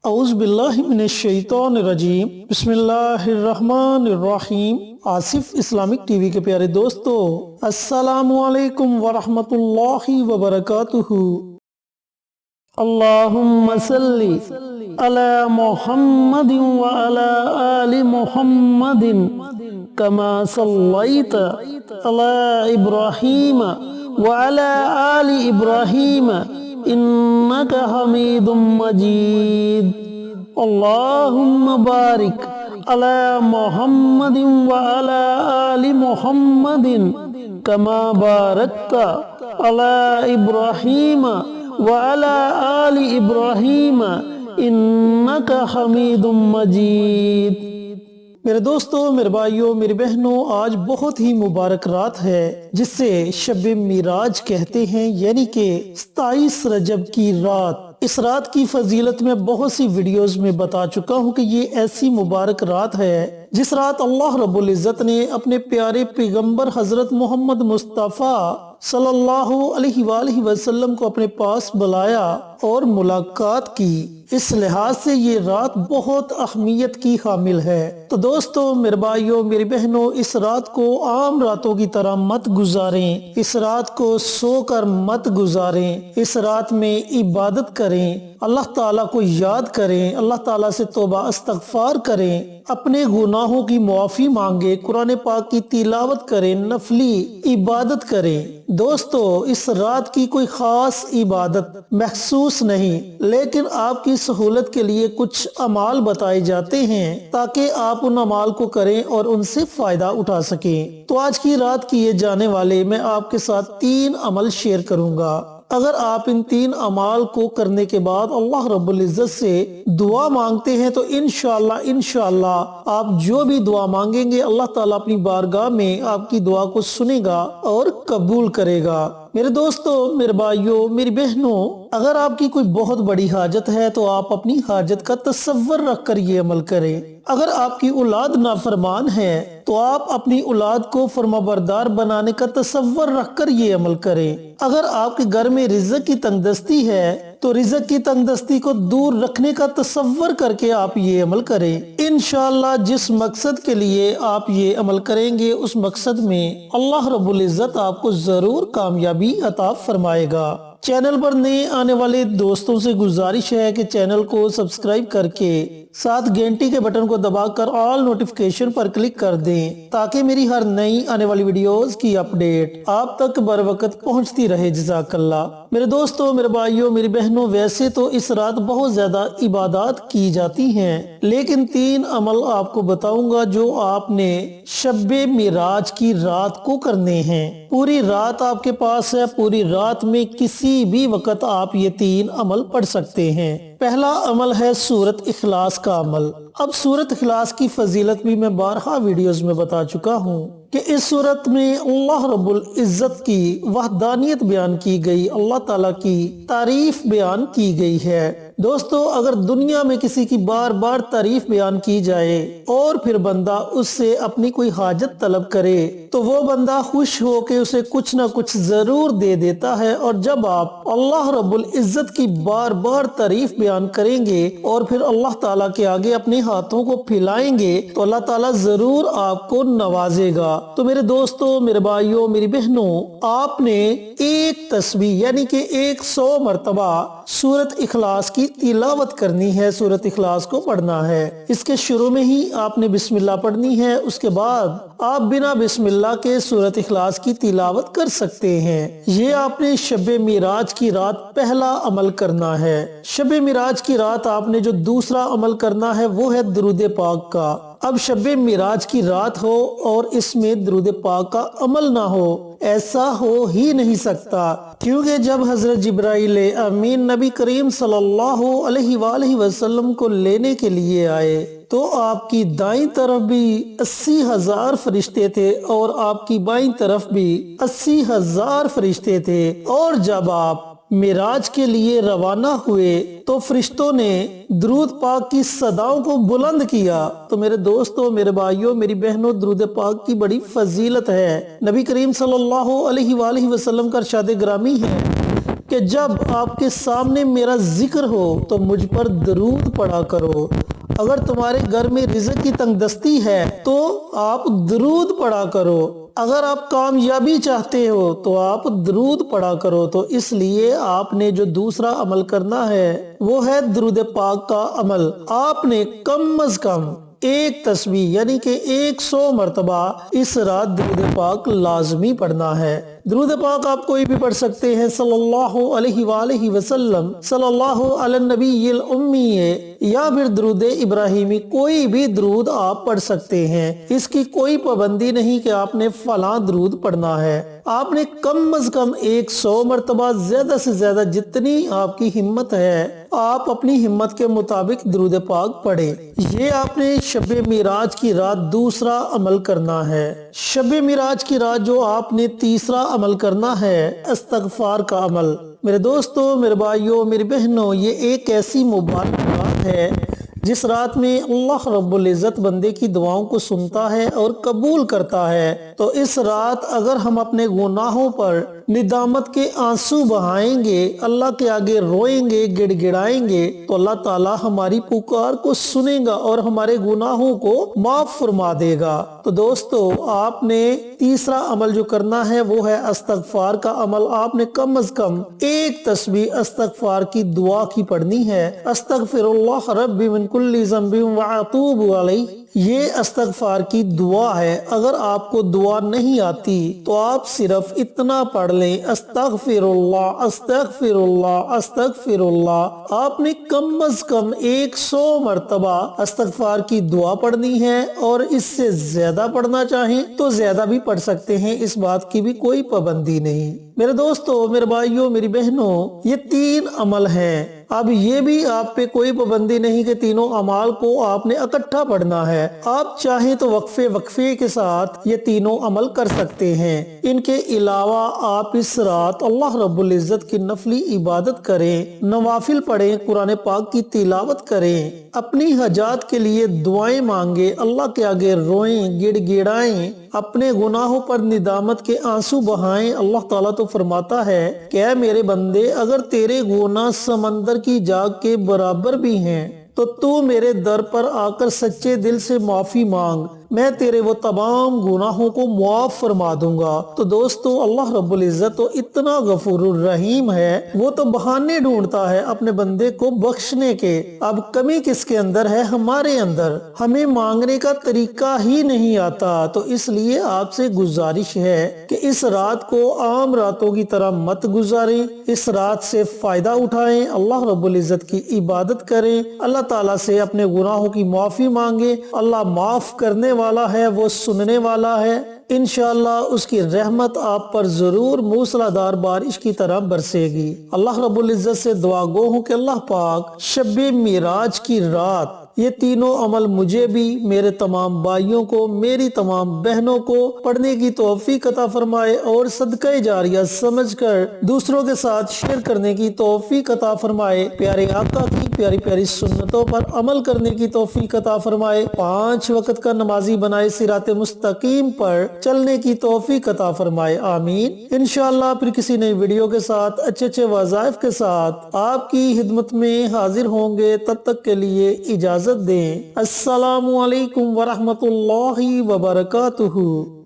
اعوذ باللہ من الشیطان الرجیم بسم اللہ الرحمن الرحیم۔ آصف اسلامک ٹی وی کے پیارے دوستو، السلام علیکم ورحمۃ اللہ وبرکاتہ۔ اللہم صلی علی محمد وعلی آل محمد کما صلیت علی ابراہیم وعلی آل ابراہیم انک حمید مجید۔ اللہم بارک علی محمد وعلی آل محمد کما بارکت علی ابراہیم وعلی آل ابراہیم انک حمید مجید۔ میرے دوستو، میرے بھائیوں، میری بہنوں، آج بہت ہی مبارک رات ہے جسے شب معراج کہتے ہیں، یعنی کہ 27 رجب کی رات۔ اس رات کی فضیلت میں بہت سی ویڈیوز میں بتا چکا ہوں کہ یہ ایسی مبارک رات ہے جس رات اللہ رب العزت نے اپنے پیارے پیغمبر حضرت محمد مصطفیٰ صلی اللہ علیہ وآلہ وسلم کو اپنے پاس بلایا اور ملاقات کی۔ اس لحاظ سے یہ رات بہت اہمیت کی حامل ہے۔ تو دوستو، میرے بھائیوں، میری بہنوں، اس رات کو عام راتوں کی طرح مت گزاریں، اس رات کو سو کر مت گزاریں، اس رات میں عبادت کریں، اللہ تعالیٰ کو یاد کریں، اللہ تعالیٰ سے توبہ استغفار کریں، اپنے گناہوں کی معافی مانگیں، قرآن پاک کی تلاوت کریں، نفلی عبادت کریں۔ دوستو، اس رات کی کوئی خاص عبادت مخصوص نہیں، لیکن آپ کی سہولت کے لیے کچھ اعمال بتائے جاتے ہیں تاکہ آپ ان اعمال کو کریں اور ان سے فائدہ اٹھا سکیں۔ تو آج کی رات کیے جانے والے میں آپ کے ساتھ 3 عمل شیئر کروں گا۔ اگر آپ ان 3 اعمال کو کرنے کے بعد اللہ رب العزت سے دعا مانگتے ہیں تو انشاءاللہ آپ جو بھی دعا مانگیں گے اللہ تعالیٰ اپنی بارگاہ میں آپ کی دعا کو سنے گا اور قبول کرے گا۔ میرے دوستو، میرے بھائیوں، میری بہنوں، اگر آپ کی کوئی بہت بڑی حاجت ہے تو آپ اپنی حاجت کا تصور رکھ کر یہ عمل کریں۔ اگر آپ کی اولاد نافرمان ہے تو آپ اپنی اولاد کو فرمانبردار بنانے کا تصور رکھ کر یہ عمل کریں۔ اگر آپ کے گھر میں رزق کی تنگ دستی ہے تو رزق کی تنگ دستی کو دور رکھنے کا تصور کر کے آپ یہ عمل کریں۔ انشاءاللہ جس مقصد کے لیے آپ یہ عمل کریں گے اس مقصد میں اللہ رب العزت آپ کو ضرور کامیابی عطا فرمائے گا۔ چینل پر نئے آنے والے دوستوں سے گزارش ہے کہ چینل کو سبسکرائب کر کے ساتھ گھنٹی کے بٹن کو دبا کر آل نوٹیفیکیشن پر کلک کر دیں تاکہ میری ہر نئی آنے والی ویڈیوز کی اپڈیٹ آپ تک بر وقت پہنچتی رہے۔ جزاک اللہ۔ میرے دوستوں، میرے بھائیوں، میری بہنوں، ویسے تو اس رات بہت زیادہ عبادات کی جاتی ہیں، لیکن 3 عمل آپ کو بتاؤں گا جو آپ نے شب معراج کی رات کو کرنے ہیں۔ پوری رات آپ کے پاس ہے، پوری رات میں کسی بھی وقت آپ یہ 3 عمل پڑھ سکتے ہیں۔ پہلا عمل ہے سورت اخلاص کا عمل۔ اب سورت اخلاص کی فضیلت بھی میں بارہا ویڈیوز میں بتا چکا ہوں کہ اس سورت میں اللہ رب العزت کی وحدانیت بیان کی گئی، اللہ تعالیٰ کی تعریف بیان کی گئی ہے۔ دوستو، اگر دنیا میں کسی کی بار بار تعریف بیان کی جائے اور پھر بندہ اس سے اپنی کوئی حاجت طلب کرے تو وہ بندہ خوش ہو کے اسے کچھ نہ کچھ ضرور دے دیتا ہے، اور جب آپ اللہ رب العزت کی بار بار تعریف بیان کریں گے اور پھر اللہ تعالیٰ کے آگے اپنے ہاتھوں کو پھیلائیں گے تو اللہ تعالیٰ ضرور آپ کو نوازے گا۔ تو میرے دوستو، میرے بھائیوں، میری بہنوں، آپ نے ایک تسبیح یعنی کہ 100 مرتبہ سورت اخلاص کی تلاوت کرنی ہے، سورت اخلاص کو پڑھنا ہے۔ اس کے شروع میں ہی آپ نے بسم اللہ پڑھنی ہے، اس کے بعد آپ بنا بسم اللہ کے سورت اخلاص کی تلاوت کر سکتے ہیں۔ یہ آپ نے شب معراج کی رات پہلا عمل کرنا ہے۔ شب معراج کی رات آپ نے جو دوسرا عمل کرنا ہے وہ ہے درود پاک کا۔ اب شب معراج کی رات ہو اور اس میں درود پاک کا عمل نہ ہو، ایسا ہو ہی نہیں سکتا، کیونکہ جب حضرت جبرائیل امین نبی کریم صلی اللہ علیہ وآلہ وسلم کو لینے کے لیے آئے تو آپ کی دائیں طرف بھی 80,000 فرشتے تھے اور آپ کی بائیں طرف بھی 80,000 فرشتے تھے، اور جب آپ معراج کے لیے روانہ ہوئے تو فرشتوں نے درود پاک کی صداؤں کو بلند کیا۔ تو میرے دوستوں، میرے بھائیوں، میری بہنوں، درود پاک کی بڑی فضیلت ہے۔ نبی کریم صلی اللہ علیہ وآلہ وسلم کا ارشاد گرامی ہے کہ جب آپ کے سامنے میرا ذکر ہو تو مجھ پر درود پڑھا کرو۔ اگر تمہارے گھر میں رزق کی تنگ دستی ہے تو آپ درود پڑھا کرو۔ اگر آپ کامیابی چاہتے ہو تو آپ درود پڑھا کرو۔ تو اس لیے آپ نے جو دوسرا عمل کرنا ہے وہ ہے درود پاک کا عمل۔ آپ نے کم از کم ایک تسبیح یعنی کہ 100 مرتبہ اس رات درود پاک لازمی پڑھنا ہے۔ درود پاک آپ کوئی بھی پڑھ سکتے ہیں، صلی اللہ علیہ وآلہ وسلم، صلی اللہ علی النبی الامی، یا پھر درود ابراہیمی، کوئی بھی درود آپ پڑھ سکتے ہیں۔ اس کی کوئی پابندی نہیں کہ آپ نے فلاں درود پڑھنا ہے۔ آپ نے کم از کم 100 مرتبہ، زیادہ سے زیادہ جتنی آپ کی ہمت ہے آپ اپنی ہمت کے مطابق درود پاک پڑھیں۔ یہ آپ نے شب معراج کی رات دوسرا عمل کرنا ہے۔ شب معراج کی رات جو آپ نے تیسرا عمل کرنا ہے، استغفار کا عمل۔ میرے دوستو، میرے بھائیوں، میری بہنوں، یہ ایک ایسی مبارک رات ہے جس رات میں اللہ رب العزت بندے کی دعاؤں کو سنتا ہے اور قبول کرتا ہے۔ تو اس رات اگر ہم اپنے گناہوں پر ندامت کے آنسو بہائیں گے، اللہ کے آگے روئیں گے، گڑ گڑائیں گے، تو اللہ تعالی ہماری پکار کو سنے گا اور ہمارے گناہوں کو معاف فرما دے گا۔ تو دوستو، آپ نے تیسرا عمل جو کرنا ہے وہ ہے استغفار کا عمل۔ آپ نے کم از کم ایک تسبیح استغفار کی دعا کی پڑھنی ہے، استغفر اللہ ربی من کل ذنب واتوب علیہ۔ یہ استغفار کی دعا ہے۔ اگر آپ کو دعا نہیں آتی تو آپ صرف اتنا پڑھ لیں، استغفر اللہ استغفر اللہ استغفر اللہ۔ آپ نے کم از کم 100 مرتبہ استغفار کی دعا پڑھنی ہے، اور اس سے زیادہ پڑھنا چاہیں تو زیادہ بھی پڑھ سکتے ہیں، اس بات کی بھی کوئی پابندی نہیں۔ میرے دوستو، میرے بھائیوں، میری بہنوں، یہ 3 عمل ہیں۔ اب یہ بھی آپ پہ کوئی پابندی نہیں کہ تینوں اعمال کو آپ نے اکٹھا پڑھنا ہے۔ آپ چاہیں تو وقفے کے ساتھ یہ تینوں عمل کر سکتے ہیں۔ ان کے علاوہ آپ اس رات اللہ رب العزت کی نفلی عبادت کریں، نوافل پڑھیں، قرآن پاک کی تلاوت کریں، اپنی حاجات کے لیے دعائیں مانگیں، اللہ کے آگے روئیں، گڑ گڑائیں، اپنے گناہوں پر ندامت کے آنسو بہائیں۔ اللہ تعالیٰ تو فرماتا ہے کہ اے میرے بندے، اگر تیرے گناہ سمندر کی جاگ کے برابر بھی ہیں تو میرے در پر آ کر سچے دل سے معافی مانگ، میں تیرے وہ تمام گناہوں کو معاف فرما دوں گا۔ تو دوستو، اللہ رب العزت تو اتنا غفور الرحیم ہے، وہ تو بہانے ڈھونڈتا ہے اپنے بندے کو بخشنے کے۔ اب کمی کس کے اندر ہے؟ ہمارے اندر۔ ہمیں مانگنے کا طریقہ ہی نہیں آتا۔ تو اس لیے آپ سے گزارش ہے کہ اس رات کو عام راتوں کی طرح مت گزاریں، اس رات سے فائدہ اٹھائیں، اللہ رب العزت کی عبادت کریں، اللہ تعالیٰ سے اپنے گناہوں کی معافی مانگیں۔ اللہ معاف کرنے والا ہے، وہ سننے والا ہے۔ انشاءاللہ اس کی رحمت آپ پر ضرور موسلادھار بارش کی طرح برسے گی۔ اللہ رب العزت سے دعا گو ہوں کہ اللہ پاک شب معراج کی رات یہ تینوں عمل مجھے بھی، میرے تمام بھائیوں کو، میری تمام بہنوں کو پڑھنے کی توفیق عطا فرمائے، اور صدقہ جاریہ سمجھ کر دوسروں کے ساتھ شیئر کرنے کی توفیق عطا فرمائے، پیارے آقا کی پیاری پیاری سنتوں پر عمل کرنے کی توفیق عطا فرمائے، 5 وقت کا نمازی بنائے، صراط مستقیم پر چلنے کی توفیق عطا فرمائے، آمین۔ انشاءاللہ پھر کسی نئی ویڈیو کے ساتھ اچھے وظائف کے ساتھ آپ کی خدمت میں حاضر ہوں گے۔ تب تک کے لیے اجازت دیں۔ السلام علیکم ورحمۃ اللہ وبرکاتہ۔